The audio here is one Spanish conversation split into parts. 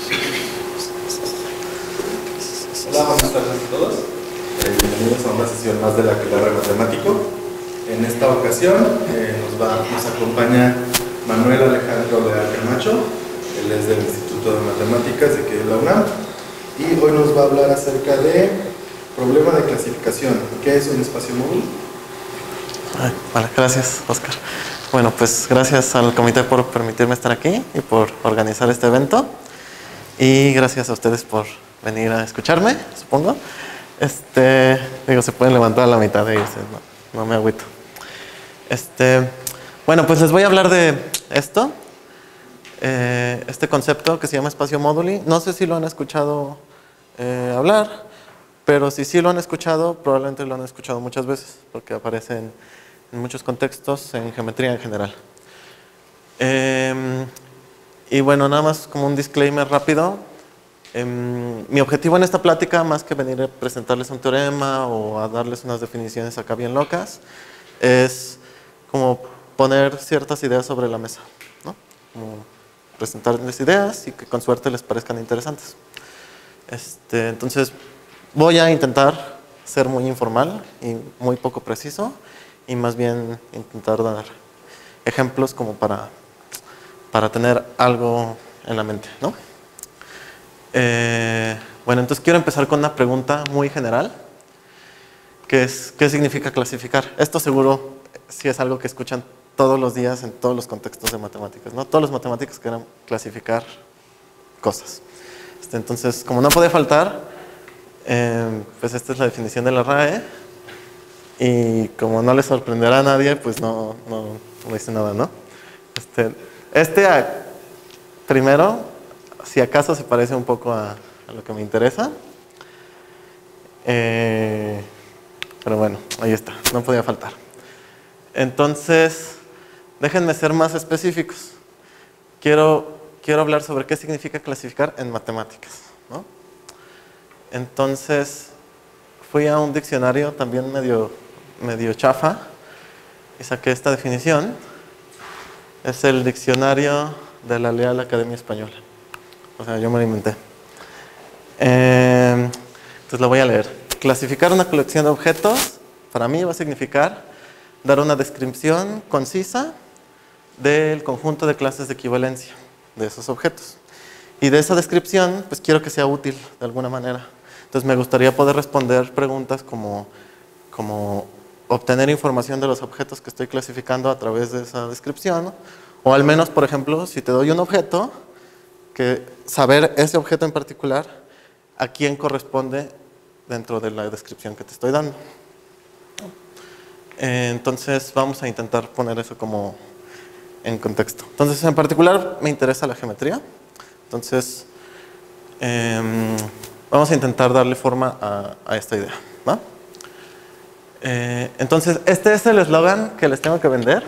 Hola, buenas tardes a todos. Bienvenidos a una sesión más del Aquelarre Matemático. En esta ocasión nos acompaña Manuel Alejandro Leal Camacho. Él es del Instituto de Matemáticas de aquí de la UNAM. Y hoy nos va a hablar acerca de problema de clasificación. ¿Qué es un espacio móvil? Vale, gracias, Oscar. Bueno, pues gracias al comité por permitirme estar aquí y por organizar este evento. Y gracias a ustedes por venir a escucharme, supongo. Se pueden levantar a la mitad de irse, no me agüito. Bueno, pues les voy a hablar de esto. Este concepto que se llama espacio móduli. No sé si lo han escuchado hablar, pero si sí lo han escuchado, probablemente lo han escuchado muchas veces, porque aparece en muchos contextos, en geometría en general. Y bueno, nada más como un disclaimer rápido. Mi objetivo en esta plática, más que venir a presentarles un teorema o a darles unas definiciones acá bien locas, es como poner ciertas ideas sobre la mesa, ¿no? Como presentarles ideas y que con suerte les parezcan interesantes. Entonces, voy a intentar ser muy informal y muy poco preciso, y más bien intentar dar ejemplos como para tener algo en la mente, ¿no? Bueno, entonces quiero empezar con una pregunta muy general, que es, ¿qué significa clasificar? Esto seguro sí es algo que escuchan todos los días en todos los contextos de matemáticas, ¿no? Todos los matemáticos quieren clasificar cosas. Entonces, como no puede faltar, pues esta es la definición de la RAE, y como no le sorprenderá a nadie, pues no dice nada, ¿no? Primero, si acaso se parece un poco a lo que me interesa, pero bueno, ahí está, no podía faltar. Entonces, déjenme ser más específicos. Quiero hablar sobre qué significa clasificar en matemáticas, ¿no? Entonces, fui a un diccionario también medio chafa y saqué esta definición. Es el diccionario de la Real Academia Española. O sea, yo me lo inventé. Entonces lo voy a leer. Clasificar una colección de objetos, para mí va a significar dar una descripción concisa del conjunto de clases de equivalencia de esos objetos. Y de esa descripción, pues quiero que sea útil de alguna manera. Entonces me gustaría poder responder preguntas como obtener información de los objetos que estoy clasificando a través de esa descripción, o al menos, por ejemplo, si te doy un objeto, que saber ese objeto en particular a quién corresponde dentro de la descripción que te estoy dando. Entonces vamos a intentar poner eso como en contexto. Entonces, en particular me interesa la geometría. Entonces vamos a intentar darle forma a esta idea, ¿va? Entonces, este es el eslogan que les tengo que vender,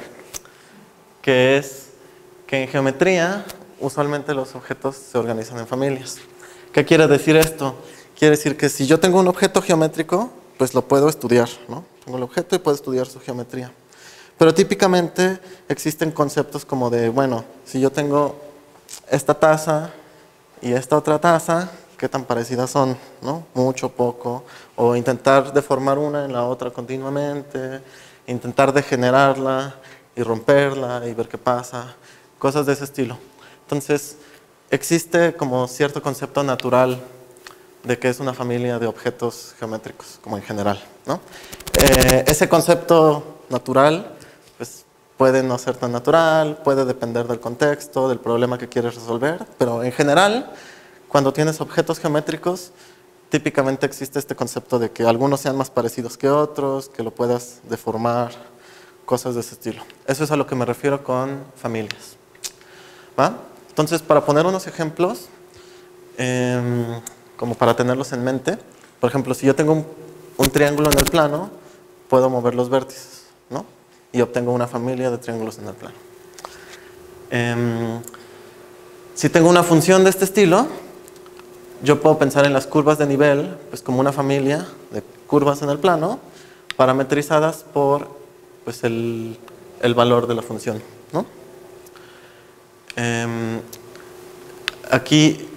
que es que en geometría usualmente los objetos se organizan en familias. ¿Qué quiere decir esto? Quiere decir que si yo tengo un objeto geométrico, pues lo puedo estudiar, ¿no? Tengo el objeto y puedo estudiar su geometría. Pero típicamente existen conceptos como de, bueno, si yo tengo esta taza y esta otra taza, ¿qué tan parecidas son? ¿No? Mucho, poco. O intentar deformar una en la otra continuamente, intentar degenerarla y romperla y ver qué pasa. Cosas de ese estilo. Entonces, existe como cierto concepto natural de que es una familia de objetos geométricos, como en general, ¿no? Ese concepto natural, pues, puede no ser tan natural, puede depender del contexto, del problema que quieres resolver, pero en general, cuando tienes objetos geométricos, típicamente existe este concepto de que algunos sean más parecidos que otros, que lo puedas deformar, cosas de ese estilo. Eso es a lo que me refiero con familias, ¿va? Entonces, para poner unos ejemplos, como para tenerlos en mente, por ejemplo, si yo tengo un triángulo en el plano, puedo mover los vértices, ¿no? Y obtengo una familia de triángulos en el plano. Si tengo una función de este estilo, yo puedo pensar en las curvas de nivel pues como una familia de curvas en el plano, parametrizadas por pues, el valor de la función, ¿no? Aquí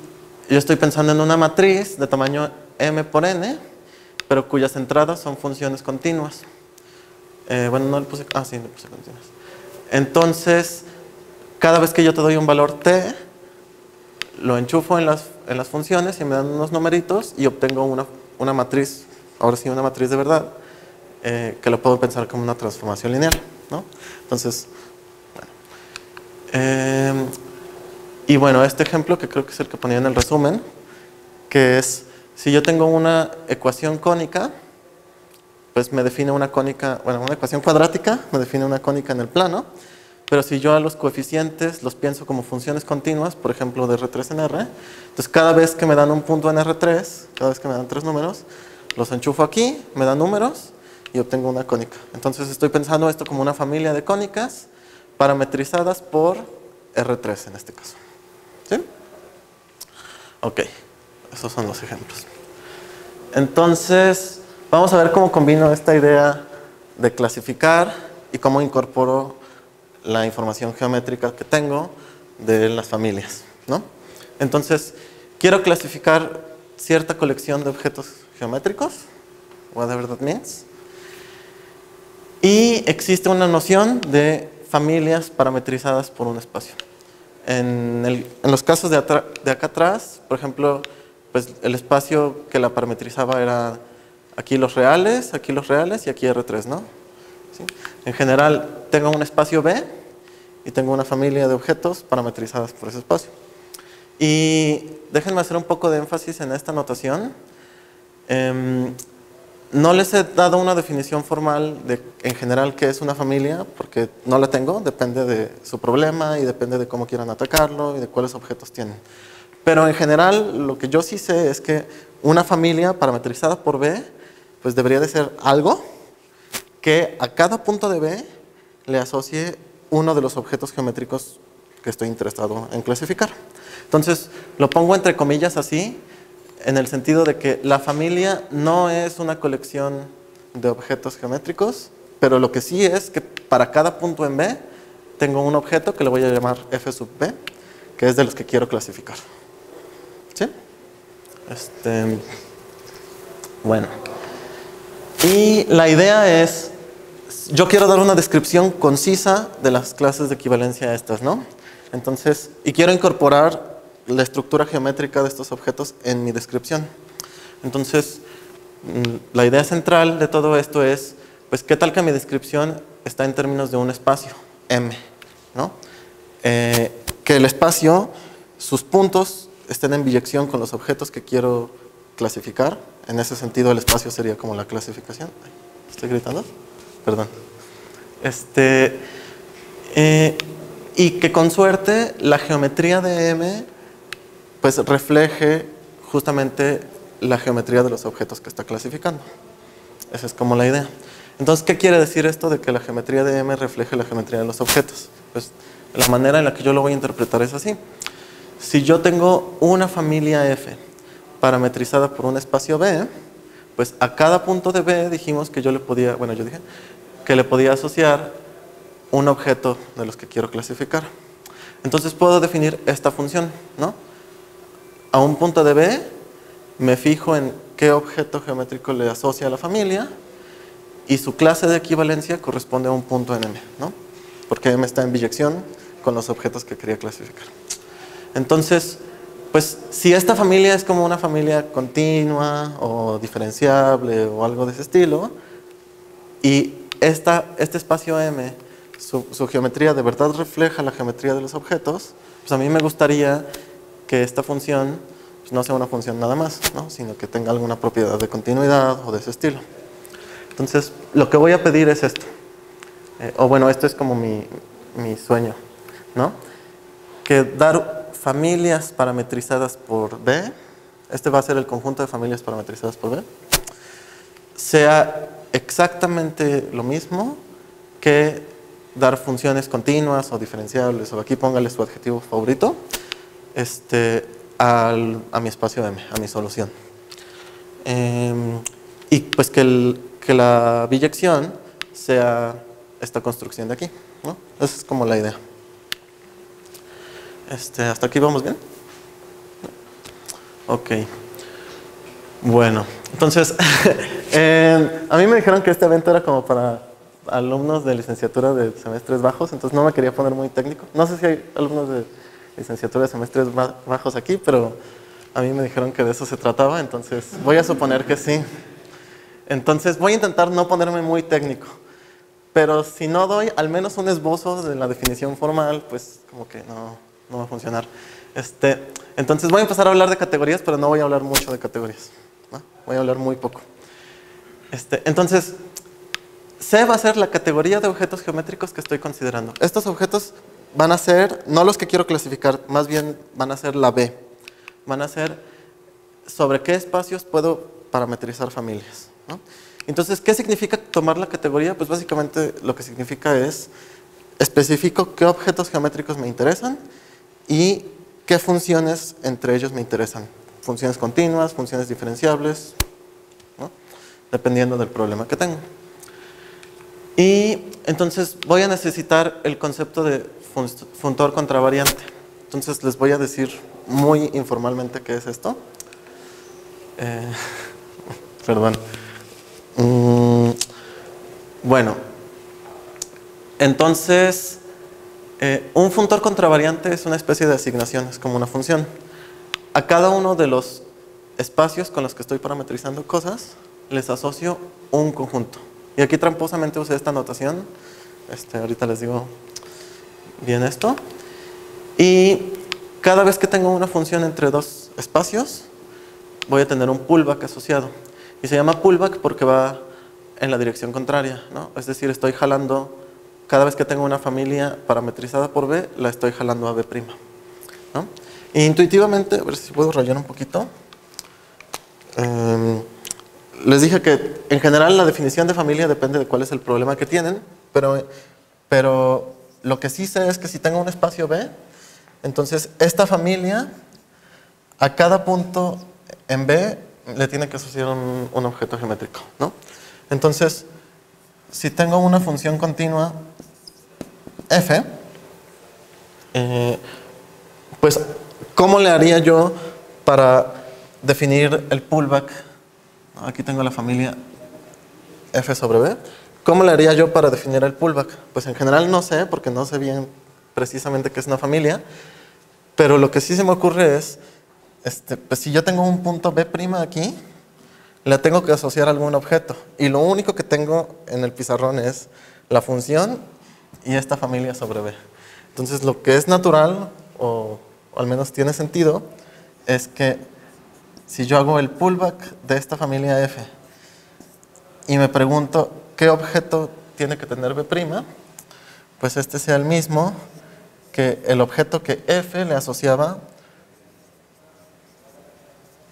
yo estoy pensando en una matriz de tamaño m por n, pero cuyas entradas son funciones continuas. Bueno, no le puse... sí, le puse continuas. Entonces, cada vez que yo te doy un valor t, lo enchufo en las funciones y me dan unos numeritos y obtengo una matriz, ahora sí una matriz de verdad, que lo puedo pensar como una transformación lineal, ¿no? Entonces, bueno. Y bueno, este ejemplo que creo que es el que ponía en el resumen, que es, si yo tengo una ecuación cónica, pues me define una cónica, bueno, una ecuación cuadrática me define una cónica en el plano, pero si yo a los coeficientes los pienso como funciones continuas, por ejemplo de R3 en R, entonces cada vez que me dan un punto en R3, cada vez que me dan 3 números, los enchufo aquí, me dan números y obtengo una cónica. Entonces estoy pensando esto como una familia de cónicas parametrizadas por R3 en este caso. ¿Sí? Ok, esos son los ejemplos. Entonces, vamos a ver cómo combino esta idea de clasificar y cómo incorporo la información geométrica que tengo de las familias, ¿no? Entonces, quiero clasificar cierta colección de objetos geométricos, whatever that means, y existe una noción de familias parametrizadas por un espacio. En los casos de acá atrás, por ejemplo, pues el espacio que la parametrizaba era aquí los reales y aquí R3, ¿no? ¿Sí? En general, tengo un espacio B y tengo una familia de objetos parametrizadas por ese espacio. Y déjenme hacer un poco de énfasis en esta notación. No les he dado una definición formal de, en general, qué es una familia, porque no la tengo, depende de su problema y depende de cómo quieran atacarlo y de cuáles objetos tienen. Pero en general, lo que yo sí sé es que una familia parametrizada por B, pues debería de ser algo que a cada punto de B le asocie uno de los objetos geométricos que estoy interesado en clasificar. Entonces, lo pongo entre comillas así, en el sentido de que la familia no es una colección de objetos geométricos, pero lo que sí es que para cada punto en B tengo un objeto que le voy a llamar f sub B, que es de los que quiero clasificar. ¿Sí? Bueno. Y la idea es, yo quiero dar una descripción concisa de las clases de equivalencia estas, ¿no? Entonces, y quiero incorporar la estructura geométrica de estos objetos en mi descripción. Entonces, la idea central de todo esto es, pues, ¿qué tal que mi descripción está en términos de un espacio, M, ¿no? Que el espacio, sus puntos, estén en biyección con los objetos que quiero clasificar. En ese sentido, el espacio sería como la clasificación. ¿Estoy gritando? Perdón. Y que con suerte, la geometría de M pues refleje justamente la geometría de los objetos que está clasificando. Esa es como la idea. Entonces, ¿qué quiere decir esto de que la geometría de M refleje la geometría de los objetos? Pues la manera en la que yo lo voy a interpretar es así. Si yo tengo una familia F parametrizada por un espacio B, pues a cada punto de B dijimos que yo le podía, bueno, yo dije que le podía asociar un objeto de los que quiero clasificar. Entonces puedo definir esta función, ¿no? A un punto de B me fijo en qué objeto geométrico le asocia a la familia y su clase de equivalencia corresponde a un punto en M, ¿no? Porque M está en biyección con los objetos que quería clasificar. Entonces, pues si esta familia es como una familia continua o diferenciable o algo de ese estilo, y este espacio M, su geometría de verdad refleja la geometría de los objetos, pues a mí me gustaría que esta función pues no sea una función nada más, ¿no? Sino que tenga alguna propiedad de continuidad o de ese estilo. Entonces, lo que voy a pedir es esto. O bueno, esto es como mi sueño, ¿no? Que dar familias parametrizadas por B, este va a ser el conjunto de familias parametrizadas por B, sea exactamente lo mismo que dar funciones continuas o diferenciables, o aquí póngale su adjetivo favorito, a mi espacio M, a mi solución. Y pues que la biyección sea esta construcción de aquí, ¿no? Esa es como la idea. ¿Hasta aquí vamos bien? Ok. Bueno, entonces, a mí me dijeron que este evento era como para alumnos de licenciatura de semestres bajos, entonces no me quería poner muy técnico. No sé si hay alumnos de licenciatura de semestres bajos aquí, pero a mí me dijeron que de eso se trataba, entonces voy a suponer que sí. Entonces voy a intentar no ponerme muy técnico, pero si no doy al menos un esbozo de la definición formal, pues como que no va a funcionar. Entonces voy a empezar a hablar de categorías, pero no voy a hablar mucho de categorías, ¿no? Voy a hablar muy poco. Entonces, C va a ser la categoría de objetos geométricos que estoy considerando. Estos objetos van a ser, no los que quiero clasificar, más bien van a ser la B. Van a ser sobre qué espacios puedo parametrizar familias, ¿no? Entonces, ¿qué significa tomar la categoría? Pues básicamente lo que significa es especifico qué objetos geométricos me interesan y qué funciones entre ellos me interesan. Funciones continuas, funciones diferenciables, ¿no? Dependiendo del problema que tengo. Y entonces voy a necesitar el concepto de funtor contravariante. Entonces les voy a decir muy informalmente qué es esto. Perdón. Bueno, entonces un funtor contravariante es una especie de asignación, es como una función. A cada uno de los espacios con los que estoy parametrizando cosas, les asocio un conjunto. Y aquí tramposamente usé esta notación. Ahorita les digo bien esto. Y cada vez que tengo una función entre dos espacios, voy a tener un pullback asociado. Y se llama pullback porque va en la dirección contraria, ¿no? Es decir, estoy jalando, cada vez que tengo una familia parametrizada por B, la estoy jalando a B', ¿no? E intuitivamente, a ver si puedo rayar un poquito. Les dije que en general la definición de familia depende de cuál es el problema que tienen, pero lo que sí sé es que si tengo un espacio B, entonces esta familia a cada punto en B le tiene que asociar un objeto geométrico, ¿no? Entonces, si tengo una función continua f, pues ¿cómo le haría yo para definir el pullback? Aquí tengo la familia f sobre b. ¿Cómo le haría yo para definir el pullback? Pues en general no sé, porque no sé bien precisamente qué es una familia, pero lo que sí se me ocurre es, pues si yo tengo un punto b' aquí, le tengo que asociar a algún objeto, y lo único que tengo en el pizarrón es la función y esta familia sobre b. Entonces lo que es natural, o al menos tiene sentido, es que si yo hago el pullback de esta familia f y me pregunto qué objeto tiene que tener b', pues este sea el mismo que el objeto que f le asociaba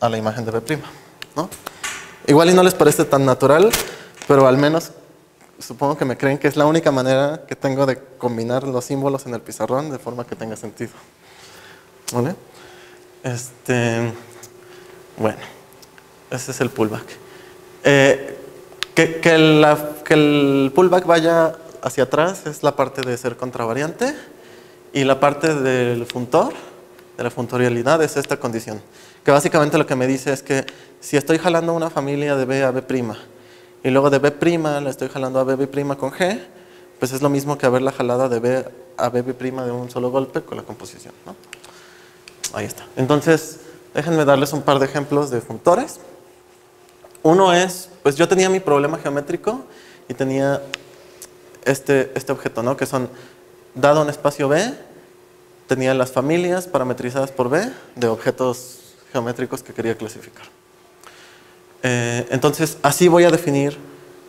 a la imagen de b', ¿no? Igual y no les parece tan natural, pero al menos supongo que me creen que es la única manera que tengo de combinar los símbolos en el pizarrón de forma que tenga sentido. ¿Vale? Bueno, ese es el pullback. Que el pullback vaya hacia atrás es la parte de ser contravariante, y la parte del funtor, de la funtorialidad, es esta condición. Que básicamente lo que me dice es que si estoy jalando una familia de B a B', y luego de B' la estoy jalando a B' con G, pues es lo mismo que haber la jalada de B a B' de un solo golpe con la composición, ¿no? Ahí está. Entonces, déjenme darles un par de ejemplos de funtores. Uno es, pues yo tenía mi problema geométrico y tenía este objeto, ¿no? Que son, dado un espacio B, tenía las familias parametrizadas por B de objetos geométricos que quería clasificar. Entonces, así voy a definir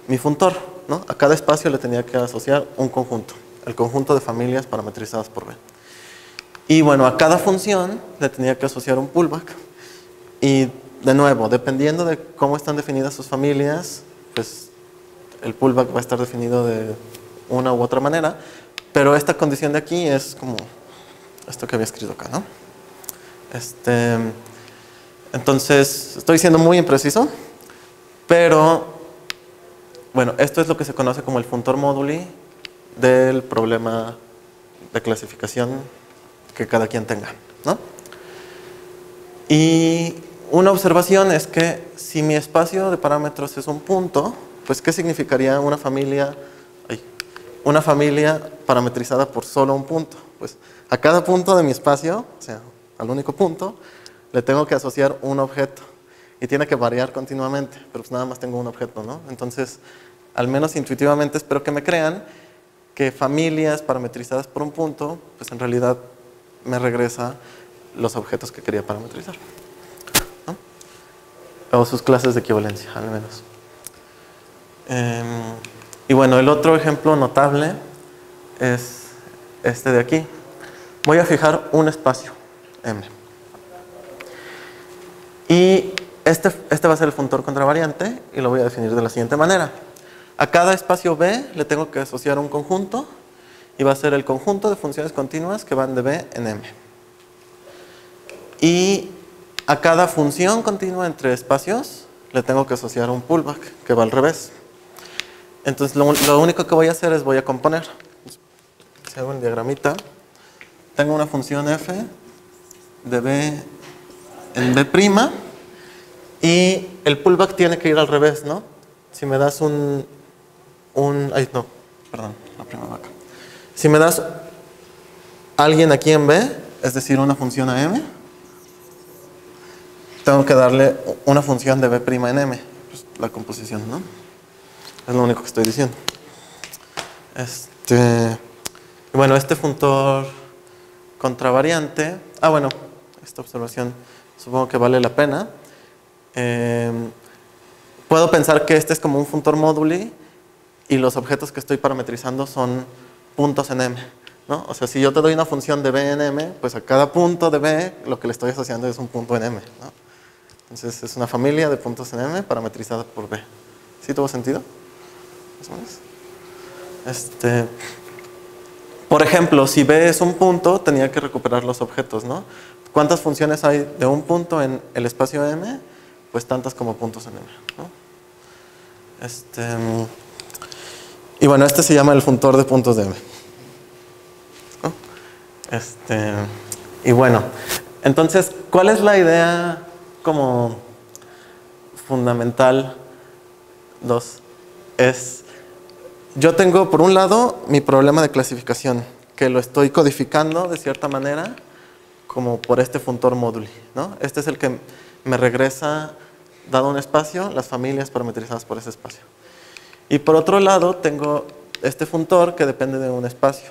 mi funtor, ¿no? A cada espacio le tenía que asociar un conjunto, el conjunto de familias parametrizadas por B. Y bueno, a cada función le tenía que asociar un pullback. Y de nuevo, dependiendo de cómo están definidas sus familias, pues el pullback va a estar definido de una u otra manera, pero esta condición de aquí es como esto que había escrito acá, ¿no? Entonces, estoy siendo muy impreciso, pero bueno, esto es lo que se conoce como el funtor moduli del problema de clasificación que cada quien tenga, ¿no? Y una observación es que si mi espacio de parámetros es un punto, pues ¿qué significaría una familia? Una familia parametrizada por solo un punto. Pues a cada punto de mi espacio, o sea, al único punto, le tengo que asociar un objeto. Y tiene que variar continuamente, pero pues nada más tengo un objeto, ¿no? Entonces, al menos intuitivamente espero que me crean que familias parametrizadas por un punto, pues en realidad me regresa los objetos que quería parametrizar, ¿no? O sus clases de equivalencia, al menos. Y bueno, el otro ejemplo notable es este de aquí. Voy a fijar un espacio M. Y este va a ser el funtor contravariante y lo voy a definir de la siguiente manera. A cada espacio B le tengo que asociar un conjunto y va a ser el conjunto de funciones continuas que van de B en M. Y a cada función continua entre espacios le tengo que asociar un pullback que va al revés. Entonces lo único que voy a hacer es voy a componer. Si hago el diagramita, tengo una función f de B en B' y el pullback tiene que ir al revés, ¿no? Si me das la primera vaca. Si me das alguien aquí en B, es decir, una función a M, tengo que darle una función de B' en M, pues la composición, ¿no? Es lo único que estoy diciendo. Bueno, este funtor contravariante. Bueno, esta observación supongo que vale la pena. Puedo pensar que este es como un funtor móduli y los objetos que estoy parametrizando son puntos en M, ¿no? O sea, si yo te doy una función de B en M, pues a cada punto de B lo que le estoy asociando es un punto en M, ¿no? Entonces es una familia de puntos en M parametrizada por B. ¿Sí tuvo sentido? Más o menos. Por ejemplo, si B es un punto, tenía que recuperar los objetos, ¿no? ¿Cuántas funciones hay de un punto en el espacio M? Pues tantas como puntos en M, ¿no? Y bueno, este se llama el funtor de puntos de M, ¿no? Y bueno, entonces, ¿cuál es la idea como fundamental? Yo tengo por un lado mi problema de clasificación, que lo estoy codificando de cierta manera como por este funtor móduli, ¿no? Este es el que me regresa, dado un espacio, las familias parametrizadas por ese espacio. Y por otro lado tengo este funtor que depende de un espacio.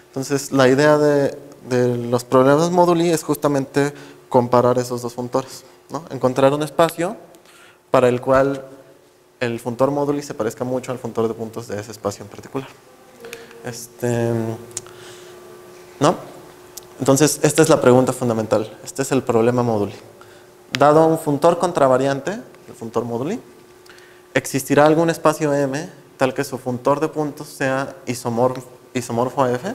Entonces la idea de los problemas móduli es justamente comparar esos dos funtores, ¿no? Encontrar un espacio para el cual el funtor móduli se parezca mucho al funtor de puntos de ese espacio en particular. ¿No? Entonces, esta es la pregunta fundamental. Este es el problema móduli. Dado un funtor contravariante, el funtor móduli, ¿existirá algún espacio M tal que su funtor de puntos sea isomorfo a F?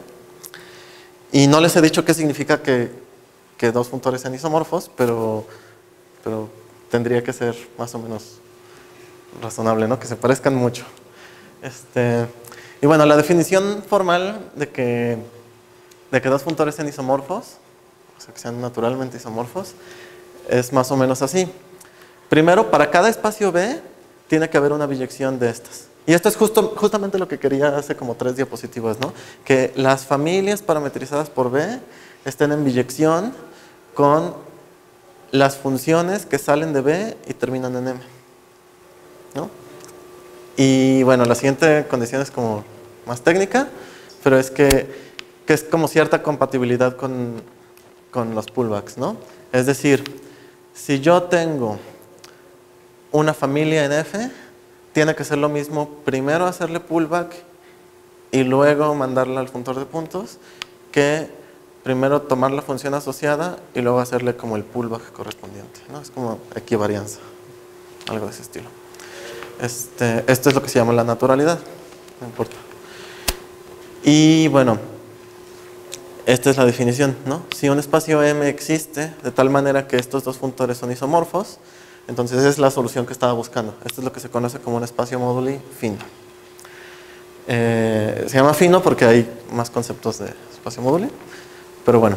Y no les he dicho qué significa que dos funtores sean isomorfos, pero tendría que ser más o menos razonable, ¿no? Que se parezcan mucho. Y bueno, la definición formal de que dos funtores sean isomorfos, o sea, que sean naturalmente isomorfos, es más o menos así. Primero, para cada espacio B, tiene que haber una biyección de estas. Y esto es justamente lo que quería hace como 3 diapositivas, ¿no? Que las familias parametrizadas por B estén en biyección con las funciones que salen de B y terminan en M, ¿no? Y bueno, la siguiente condición es como más técnica, pero es que es como cierta compatibilidad con los pullbacks, ¿no? Es decir, si yo tengo una familia en F, tiene que ser lo mismo primero hacerle pullback y luego mandarla al funtor de puntos, que primero tomar la función asociada y luego hacerle como el pullback correspondiente, ¿no? Es como equivarianza, algo de ese estilo. Esto es lo que se llama la naturalidad, no importa. Y bueno, esta es la definición, ¿no? Si un espacio M existe de tal manera que estos dos funtores son isomorfos, entonces esa es la solución que estaba buscando. Esto es lo que se conoce como un espacio móduli fino. Se llama fino porque hay más conceptos de espacio móduli, pero bueno.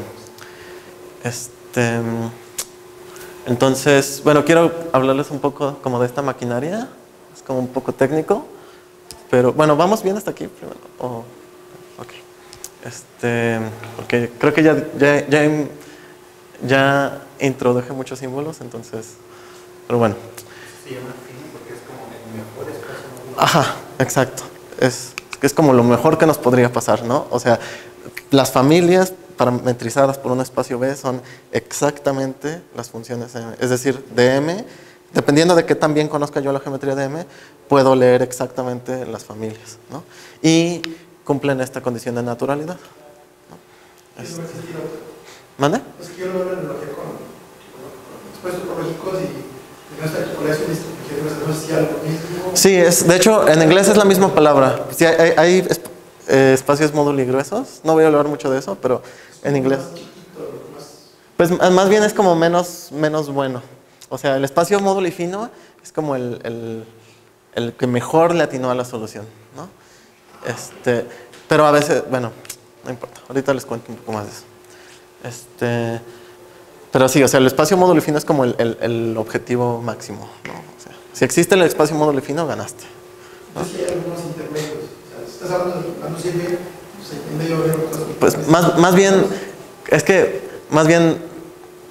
Entonces, bueno, quiero hablarles un poco como de esta maquinaria. Es como un poco técnico. Pero bueno, ¿vamos bien hasta aquí primero? Oh, ok. Porque creo que ya introduje muchos símbolos, entonces. Pero bueno. Se llama fino porque es como el mejor espacio móvil. Ajá, exacto. Es como lo mejor que nos podría pasar, ¿no? O sea, las familias parametrizadas por un espacio B son exactamente las funciones M. Es decir, de M, dependiendo de qué tan bien conozca yo la geometría de M, puedo leer exactamente las familias, ¿no? Y cumplen esta condición de naturalidad, ¿no? ¿Mande? Es que yo lo veo en analogía con espacios topológicos y no está por eso no sé si algo mismo. Sí, de hecho, en inglés es la misma palabra. Sí, hay espacios módulo y gruesos. No voy a hablar mucho de eso, pero en inglés. Pues más bien es como menos bueno. O sea, el espacio módulo y fino es como el que mejor le atinó a la solución, ¿no? Pero a veces, bueno, no importa. Ahorita les cuento un poco más de eso. Pero sí, o sea, el espacio módulo y fino es como el objetivo máximo, ¿no? O sea, si existe el espacio módulo y fino, ganaste, ¿no? Sí, hay algunos intermedios. O sea, si estás hablando de no sirve, pues en medio de otras. Pues más bien,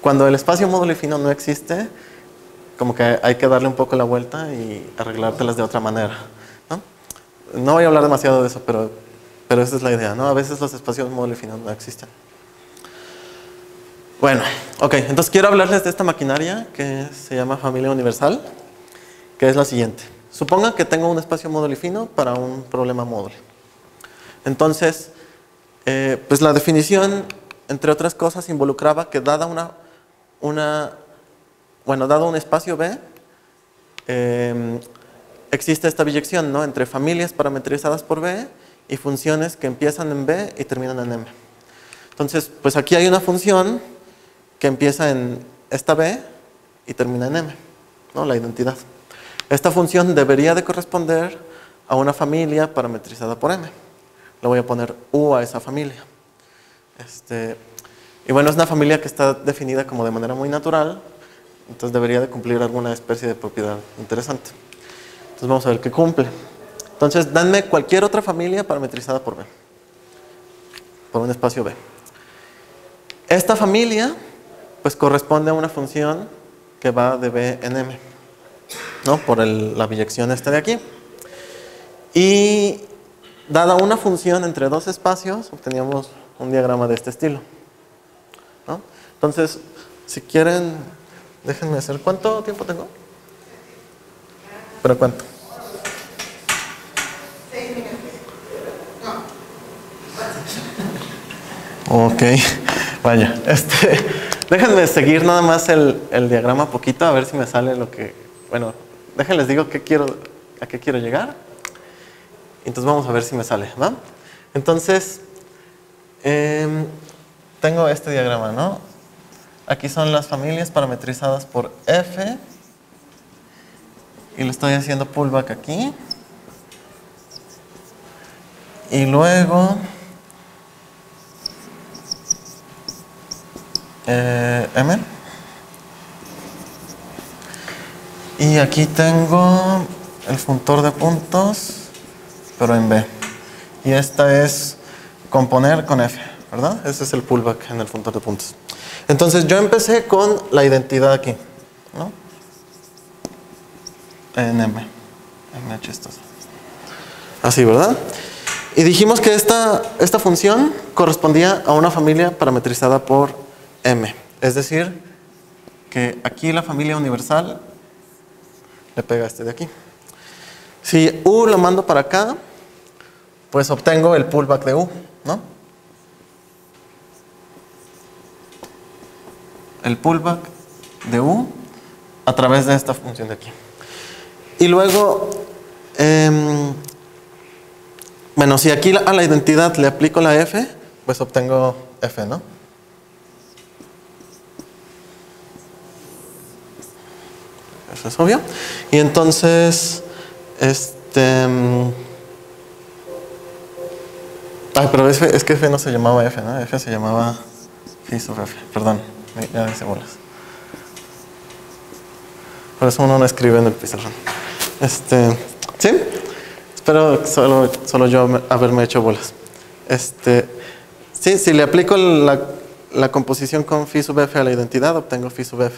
cuando el espacio módulo y fino no existe, como que hay que darle un poco la vuelta y arreglártelas de otra manera, ¿no? No voy a hablar demasiado de eso, pero esa es la idea, ¿no? A veces los espacios módulo y fino no existen. Bueno, ok, entonces quiero hablarles de esta maquinaria que se llama familia universal, que es la siguiente. Supongan que tengo un espacio módulo y fino para un problema módulo. Entonces, pues la definición, entre otras cosas, involucraba que dado un espacio B, existe esta biyección, ¿no?, entre familias parametrizadas por B y funciones que empiezan en B y terminan en M. Entonces, pues aquí hay una función que empieza en esta B y termina en M, ¿no?, la identidad. Esta función debería de corresponder a una familia parametrizada por M. Le voy a poner U a esa familia. Y bueno, es una familia que está definida como de manera muy natural, entonces debería de cumplir alguna especie de propiedad interesante. Entonces vamos a ver qué cumple. Entonces, danme cualquier otra familia parametrizada por B, por un espacio B. Esta familia pues corresponde a una función que va de B en M, ¿no?, por la biyección esta de aquí. Y dada una función entre dos espacios, obteníamos un diagrama de este estilo, ¿no? Entonces, si quieren, déjenme hacer. ¿Cuánto tiempo tengo? ¿Pero cuánto? 6 minutos. Ok, vaya. Déjenme seguir nada más el diagrama poquito, a ver si me sale lo que... Bueno, déjenles digo a qué quiero llegar. Entonces vamos a ver si me sale, ¿va? Entonces, tengo este diagrama, ¿no? Aquí son las familias parametrizadas por F. Y le estoy haciendo pullback aquí. Y luego... M. Y aquí tengo el funtor de puntos, pero en B. Y esta es componer con F, ¿verdad? Ese es el pullback en el funtor de puntos. Entonces yo empecé con la identidad aquí, ¿no? En M. M chistoso. Así, ¿verdad? Y dijimos que esta función correspondía a una familia parametrizada por M. Es decir, que aquí la familia universal le pega a este de aquí. Si U lo mando para acá, pues obtengo el pullback de U, ¿no? El pullback de U a través de esta función de aquí. Y luego, bueno, si aquí a la identidad le aplico la F, pues obtengo F, ¿no? Eso es obvio. Y entonces, pero es que F no se llamaba F, ¿no? F se llamaba Phi sub F. Perdón, ya hice bolas. Por eso uno no escribe en el pizarrón. ¿Sí? Espero solo yo haberme hecho bolas. Sí, si le aplico la composición con phi sub f a la identidad, obtengo phi sub f.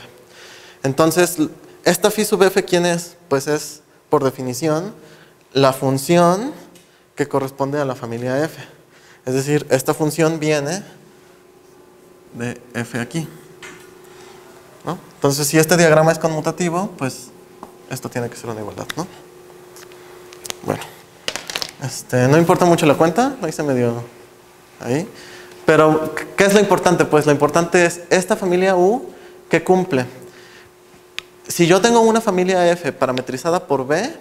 Entonces, esta phi sub f, ¿quién es? Pues es, por definición, la función que corresponde a la familia f. Es decir, esta función viene de f aquí, ¿no? Entonces, si este diagrama es conmutativo, pues esto tiene que ser una igualdad, ¿no? Bueno, no importa mucho la cuenta, ahí se me dio ahí. Pero, ¿qué es lo importante? Pues lo importante es esta familia U que cumple. Si yo tengo una familia F parametrizada por B,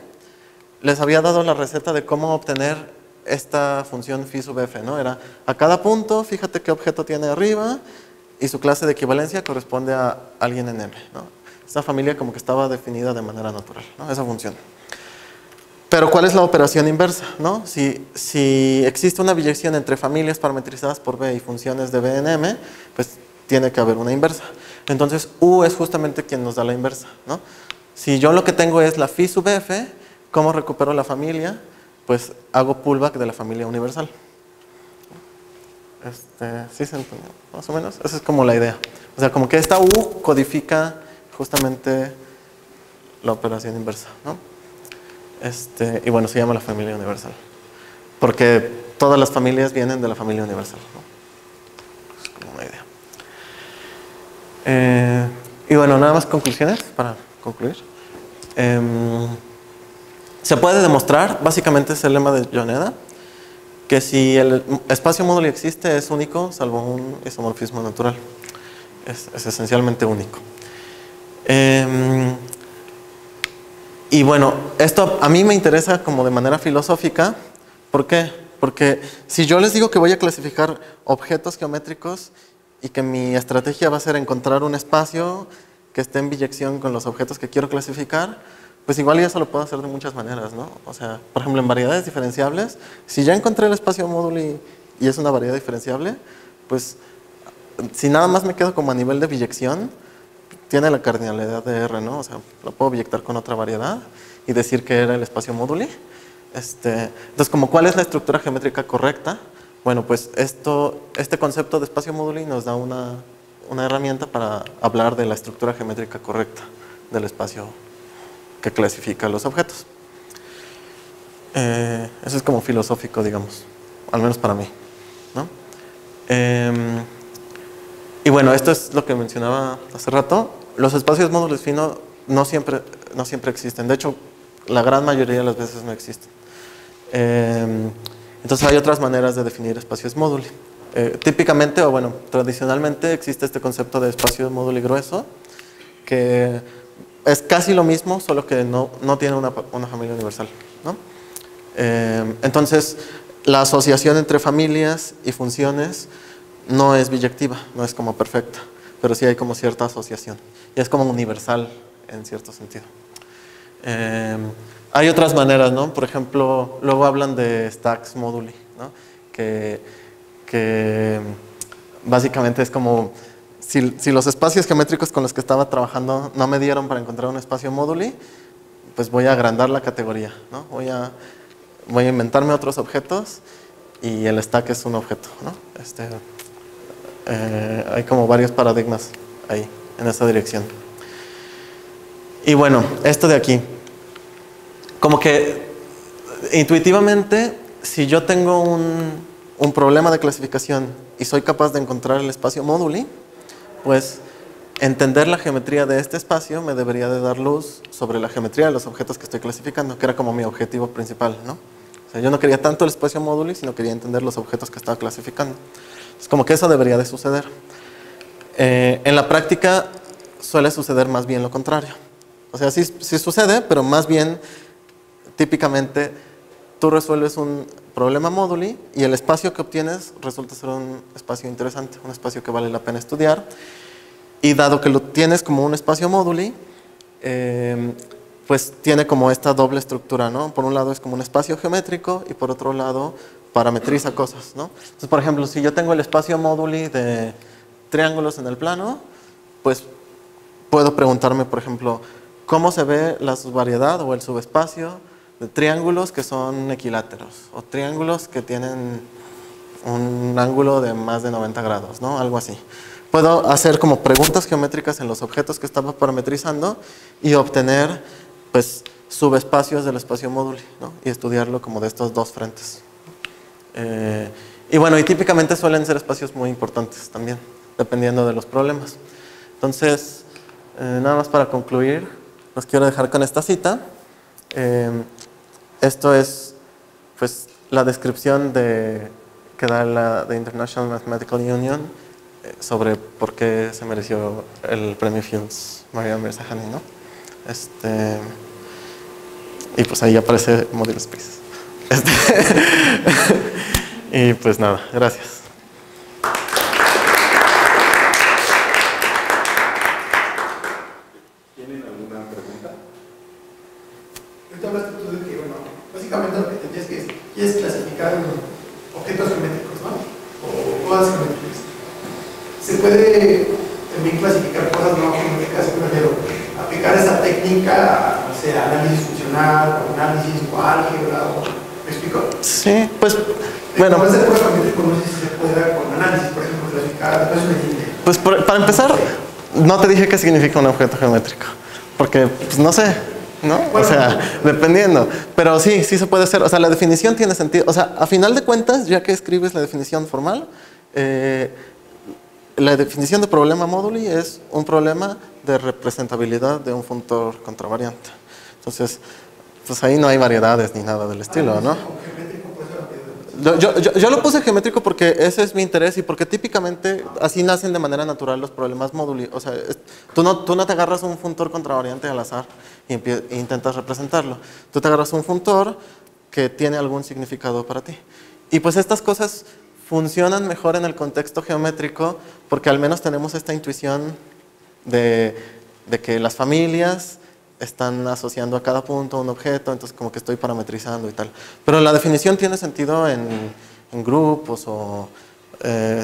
les había dado la receta de cómo obtener esta función phi sub f, ¿no? Era a cada punto, fíjate qué objeto tiene arriba y su clase de equivalencia corresponde a alguien en M, ¿no? Esta familia como que estaba definida de manera natural, ¿no? Esa función. Pero ¿cuál es la operación inversa, ¿no? Si existe una biyección entre familias parametrizadas por B y funciones de B en M, pues tiene que haber una inversa. Entonces U es justamente quien nos da la inversa, ¿no? Si yo lo que tengo es la phi sub f, ¿cómo recupero la familia? Pues hago pullback de la familia universal. ¿Sí se entiende? Más o menos. Esa es como la idea. O sea, como que esta U codifica justamente la operación inversa, ¿no? Y bueno, se llama la familia universal. Porque todas las familias vienen de la familia universal, ¿no? Es como una idea. Y bueno, nada más conclusiones para concluir. Se puede demostrar, básicamente es el lema de Yoneda, que si el espacio módulo existe es único salvo un isomorfismo natural. Es esencialmente único. Y bueno, esto a mí me interesa como de manera filosófica. ¿Por qué? Porque si yo les digo que voy a clasificar objetos geométricos y que mi estrategia va a ser encontrar un espacio que esté en biyección con los objetos que quiero clasificar, pues igual ya eso lo puedo hacer de muchas maneras, ¿no? O sea, por ejemplo, en variedades diferenciables, si ya encontré el espacio módulo y es una variedad diferenciable, pues si nada más me quedo como a nivel de biyección, tiene la cardinalidad de R, ¿no? O sea, lo puedo biyectar con otra variedad y decir que era el espacio módulo. Entonces, como ¿cuál es la estructura geométrica correcta? Bueno, pues este concepto de espacio módulo nos da una herramienta para hablar de la estructura geométrica correcta del espacio que clasifica los objetos. Eso es como filosófico, digamos, al menos para mí, ¿no? Y bueno, esto es lo que mencionaba hace rato. Los espacios módulos finos no siempre existen. De hecho, la gran mayoría de las veces no existen. Entonces hay otras maneras de definir espacios módulo. Típicamente, o bueno, tradicionalmente existe este concepto de espacio módulo grueso, que es casi lo mismo, solo que no tiene una familia universal, ¿no? Entonces, la asociación entre familias y funciones no es biyectiva, no es como perfecta, pero sí hay como cierta asociación. Y es como universal en cierto sentido. Hay otras maneras, ¿no? Por ejemplo, luego hablan de stacks moduli, ¿no? Que básicamente es como si los espacios geométricos con los que estaba trabajando no me dieron para encontrar un espacio móduli, pues voy a agrandar la categoría, ¿no? Voy a inventarme otros objetos y el stack es un objeto, ¿no? Hay como varios paradigmas ahí, en esa dirección. Y bueno, esto de aquí. Como que intuitivamente, si yo tengo un problema de clasificación y soy capaz de encontrar el espacio móduli, pues entender la geometría de este espacio me debería de dar luz sobre la geometría de los objetos que estoy clasificando, que era como mi objetivo principal, ¿no? O sea, yo no quería tanto el espacio móduli, sino quería entender los objetos que estaba clasificando. Es como que eso debería de suceder. En la práctica suele suceder más bien lo contrario. O sea, sí sucede, pero más bien, típicamente, tú resuelves un problema móduli y el espacio que obtienes resulta ser un espacio interesante, un espacio que vale la pena estudiar. Y dado que lo tienes como un espacio móduli, pues tiene como esta doble estructura, ¿no? Por un lado es como un espacio geométrico y por otro lado parametriza cosas, ¿no? Entonces, por ejemplo, si yo tengo el espacio móduli de triángulos en el plano, pues puedo preguntarme, por ejemplo, cómo se ve la subvariedad o el subespacio de triángulos que son equiláteros o triángulos que tienen un ángulo de más de 90 grados, ¿no? Algo así. Puedo hacer como preguntas geométricas en los objetos que estaba parametrizando y obtener, pues, subespacios del espacio móduli, ¿no? Y estudiarlo como de estos dos frentes. Y bueno, y típicamente suelen ser espacios muy importantes también, dependiendo de los problemas. Entonces, nada más para concluir, los quiero dejar con esta cita. Esto es, pues, la descripción que da la The International Mathematical Union sobre por qué se mereció el premio Fields Maria Mirzakhani, ¿no? Y pues ahí aparece Modulus Space. Y pues nada, gracias. ¿Tienen alguna pregunta? Ahorita hablaste tú de que, bueno, básicamente lo que tendrías que es clasificar objetos geométricos, ¿no? O cosas geométricas. Se puede también clasificar cosas no geométricas, pero aplicar esa técnica, o sea, análisis funcional, o análisis o álgebra, ¿me explico? Sí, pues, bueno. Con ese prueba geométrico no sé si se puede con análisis, por ejemplo, clasificar, pues para empezar, no te dije qué significa un objeto geométrico, porque, pues, no sé, ¿no? Bueno, o sea, dependiendo. Pero sí, sí se puede hacer. O sea, la definición tiene sentido. O sea, a final de cuentas, ya que escribes la definición formal, la definición de problema móduli es un problema de representabilidad de un funtor contravariante. Entonces, pues ahí no hay variedades ni nada del estilo, ¿no? Yo lo puse geométrico porque ese es mi interés y porque típicamente así nacen de manera natural los problemas móduli. O sea, tú no te agarras un funtor contravariante al azar e intentas representarlo. Tú te agarras un funtor que tiene algún significado para ti. Y pues estas cosas funcionan mejor en el contexto geométrico porque al menos tenemos esta intuición de que las familias están asociando a cada punto un objeto, entonces como que estoy parametrizando y tal. Pero la definición tiene sentido en grupos o...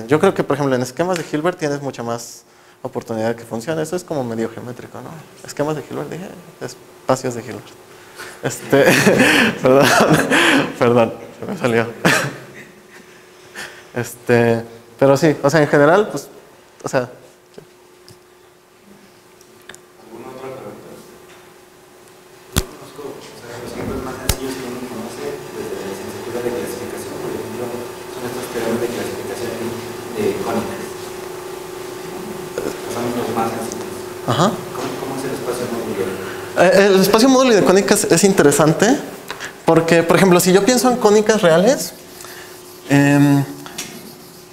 yo creo que, por ejemplo, en esquemas de Hilbert tienes mucha más oportunidad de que funcione. Eso es como medio geométrico, ¿no? Esquemas de Hilbert, dije, espacios de Hilbert. Perdón, se me salió. Pero sí, o sea, en general, pues, o sea... Ajá. ¿Cómo es el espacio móduli? El espacio móduli de cónicas es interesante porque, por ejemplo, si yo pienso en cónicas reales,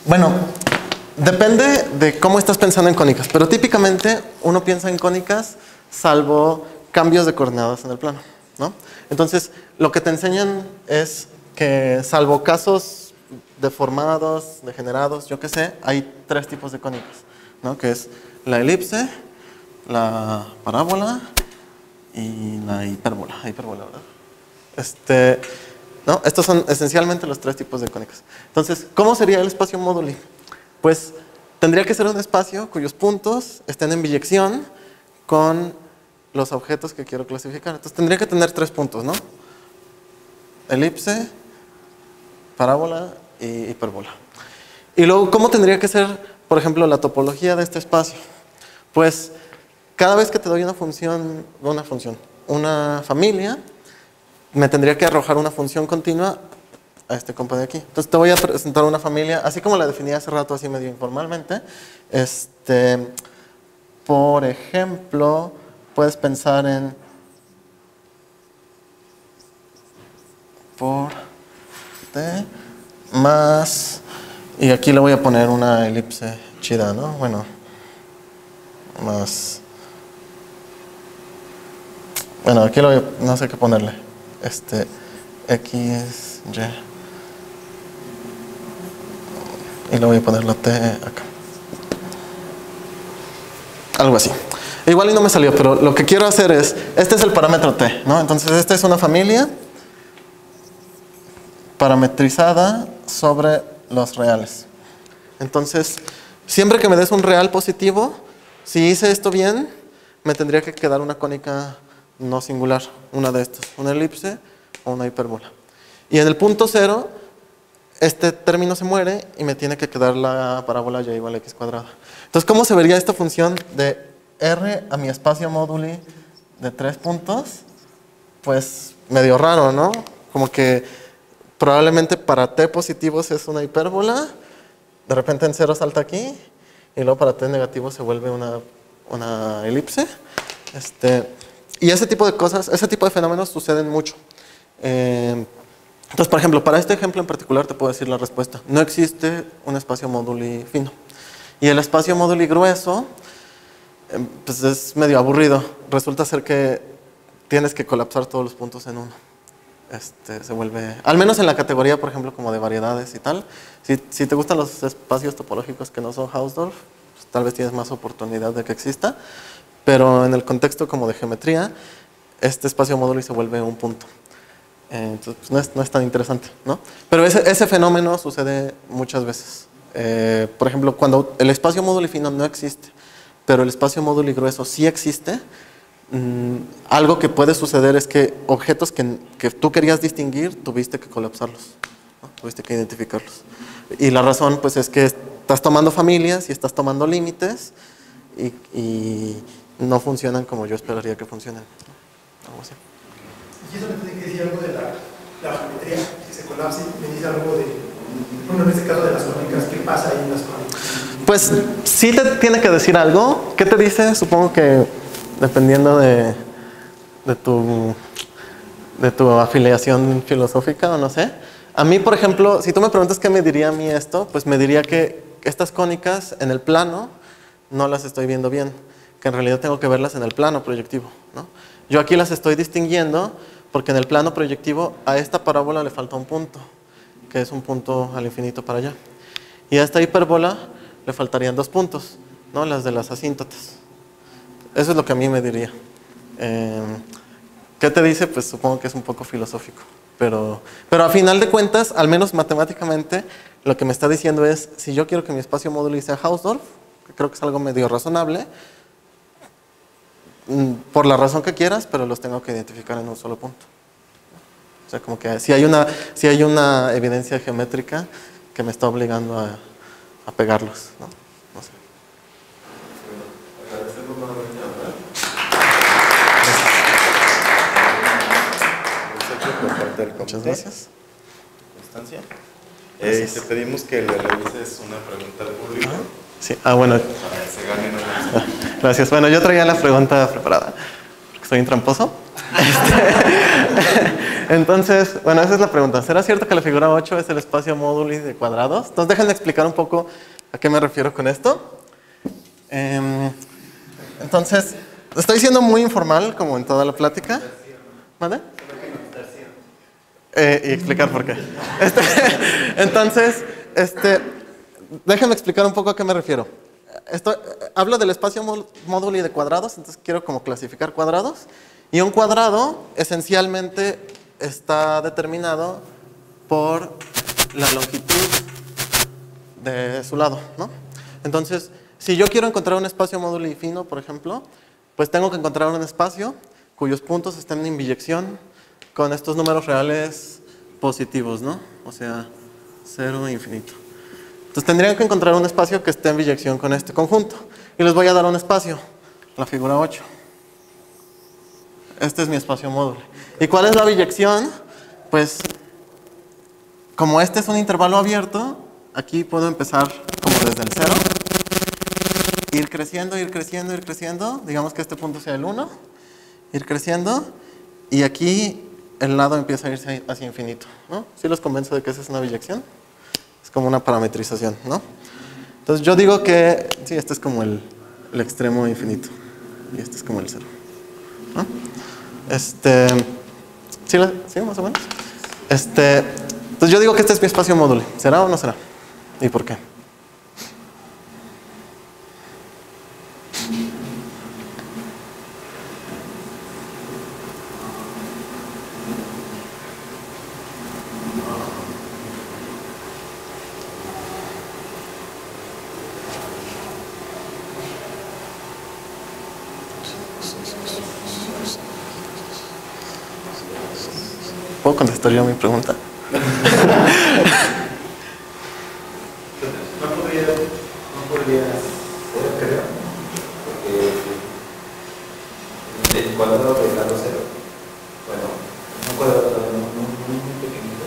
bueno, depende de cómo estás pensando en cónicas, pero típicamente uno piensa en cónicas salvo cambios de coordenadas en el plano, ¿no? Entonces, lo que te enseñan es que salvo casos deformados, degenerados, yo qué sé, hay tres tipos de cónicas, ¿no? Que es la elipse, la parábola y la hipérbola, ¿verdad? ¿No? Estos son esencialmente los tres tipos de cónicas. Entonces, ¿cómo sería el espacio móduli? Pues tendría que ser un espacio cuyos puntos estén en biyección con los objetos que quiero clasificar. Entonces tendría que tener tres puntos, ¿no? Elipse, parábola y hipérbola. Y luego, ¿cómo tendría que ser, por ejemplo, la topología de este espacio? Pues cada vez que te doy una familia, me tendría que arrojar una función continua a este compa de aquí. Entonces te voy a presentar una familia, así como la definí hace rato, así medio informalmente. Por ejemplo, puedes pensar en por T más, y aquí le voy a poner una elipse chida, ¿no? Bueno, más, bueno, aquí no sé qué ponerle. X, Y le voy a poner la T acá. Algo así. Igual y no me salió, pero lo que quiero hacer es, este es el parámetro T, ¿no? Entonces esta es una familia parametrizada sobre los reales. Entonces, siempre que me des un real positivo, si hice esto bien, me tendría que quedar una cónica no singular, una de estas, una elipse o una hipérbola. Y en el punto 0, este término se muere y me tiene que quedar la parábola y igual a x cuadrada. Entonces, ¿cómo se vería esta función de R a mi espacio móduli de 3 puntos? Pues medio raro, ¿no? Como que probablemente para t positivos es una hipérbola, de repente en 0 salta aquí, y luego para t negativos se vuelve una elipse. Y ese tipo de cosas, ese tipo de fenómenos suceden mucho. Entonces, por ejemplo, para este ejemplo en particular te puedo decir la respuesta. No existe un espacio móduli fino. Y el espacio móduli grueso, pues es medio aburrido. Resulta ser que tienes que colapsar todos los puntos en uno. Se vuelve, al menos en la categoría, por ejemplo, como de variedades y tal. Si te gustan los espacios topológicos que no son Hausdorff, pues tal vez tienes más oportunidad de que exista. Pero en el contexto como de geometría, este espacio móduli se vuelve un punto. Entonces, pues no es tan interesante, ¿no? Pero ese fenómeno sucede muchas veces. Por ejemplo, cuando el espacio móduli fino no existe, pero el espacio móduli grueso sí existe, algo que puede suceder es que objetos que tú querías distinguir, tuviste que colapsarlos, ¿no? Tuviste que identificarlos. Y la razón, pues, es que estás tomando familias y estás tomando límites y no funcionan como yo esperaría que funcionen, ¿no? Algo así. Y eso me tiene que decir algo de la geometría, que se colapse, me dice algo de, bueno, en este caso de las cónicas, ¿qué pasa ahí en las cónicas? Pues sí te tiene que decir algo. ¿Qué te dice? Supongo que dependiendo de tu afiliación filosófica o no sé. A mí, por ejemplo, si tú me preguntas qué me diría a mí esto, pues me diría que estas cónicas en el plano no las estoy viendo bien, que en realidad tengo que verlas en el plano proyectivo, ¿no? Yo aquí las estoy distinguiendo porque en el plano proyectivo a esta parábola le falta un punto, que es un punto al infinito para allá. Y a esta hipérbola le faltarían 2 puntos, ¿no? Las de las asíntotas. Eso es lo que a mí me diría. ¿Qué te dice? Pues supongo que es un poco filosófico. Pero a final de cuentas, al menos matemáticamente, lo que me está diciendo es, si yo quiero que mi espacio móduli sea Hausdorff, que creo que es algo medio razonable, por la razón que quieras, pero los tengo que identificar en un solo punto. O sea, como que si hay una evidencia geométrica que me está obligando a pegarlos, ¿no? No sé. Muchas gracias. Constancia. Te pedimos que le revises una pregunta al público. Sí, bueno. Para que se ganen una. Gracias. Bueno, yo traía la pregunta preparada, porque soy un tramposo. Entonces, bueno, esa es la pregunta. ¿Será cierto que la figura 8 es el espacio móduli de cuadrados? Entonces, déjenme explicar un poco a qué me refiero con esto. Entonces, estoy siendo muy informal, como en toda la plática. ¿Vale? Y explicar por qué. Entonces, déjenme explicar un poco a qué me refiero. Hablo del espacio móduli de cuadrados, entonces quiero como clasificar cuadrados. Y un cuadrado esencialmente está determinado por la longitud de su lado, ¿no? Entonces, si yo quiero encontrar un espacio móduli fino, por ejemplo, pues tengo que encontrar un espacio cuyos puntos estén en biyección con estos números reales positivos, ¿no? O sea, 0 e infinito. Entonces tendrían que encontrar un espacio que esté en biyección con este conjunto. Y les voy a dar un espacio, la figura 8. Este es mi espacio móduli. ¿Y cuál es la biyección? Pues, como este es un intervalo abierto, aquí puedo empezar como desde el 0. Ir creciendo, ir creciendo, ir creciendo. Digamos que este punto sea el 1. Ir creciendo. Y aquí el lado empieza a irse hacia infinito, ¿no? ¿Sí los convenzo de que esa es una biyección? Es como una parametrización, ¿no? Entonces yo digo que, sí, este es como el extremo infinito. Y este es como el 0, ¿no? ¿Sí, más o menos? Entonces yo digo que este es mi espacio móduli. ¿Será o no será? ¿Y por qué? ¿Puedo contestar yo mi pregunta? No podría ser, creo, porque el cuadrado del lado cero, bueno, un cuadrado muy pequeñito,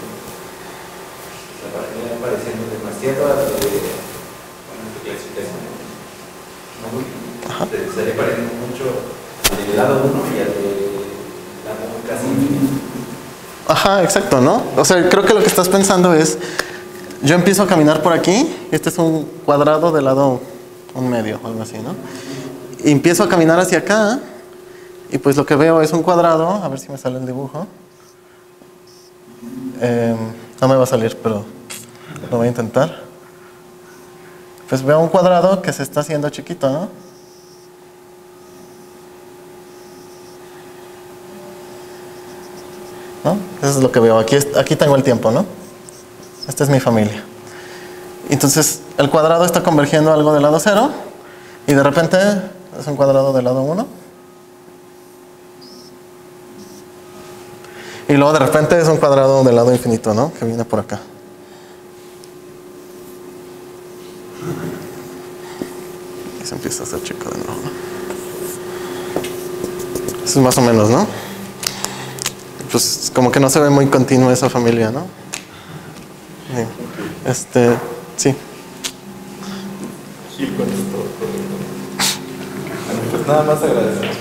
la pararía pareciendo demasiado a tu clasificación, te estaría pareciendo mucho al del lado 1 y al del lado casi infinito. Ajá, exacto, ¿no? O sea, creo que lo que estás pensando es, yo empiezo a caminar por aquí, este es un cuadrado de lado un medio, algo así, ¿no? Y empiezo a caminar hacia acá, y pues lo que veo es un cuadrado, a ver si me sale el dibujo. No me va a salir, pero lo voy a intentar. Pues veo un cuadrado que se está haciendo chiquito, ¿no? ¿No? Eso es lo que veo. Aquí tengo el tiempo, ¿no? Esta es mi familia. Entonces, el cuadrado está convergiendo a algo del lado 0 y de repente es un cuadrado del lado 1. Y luego de repente es un cuadrado del lado infinito, ¿no? Que viene por acá. Y se empieza a hacer chico de nuevo, ¿no? Eso es más o menos, ¿no? Pues como que no se ve muy continua esa familia, ¿no? Sí. Gil contestó. Bueno, pues nada más agradecemos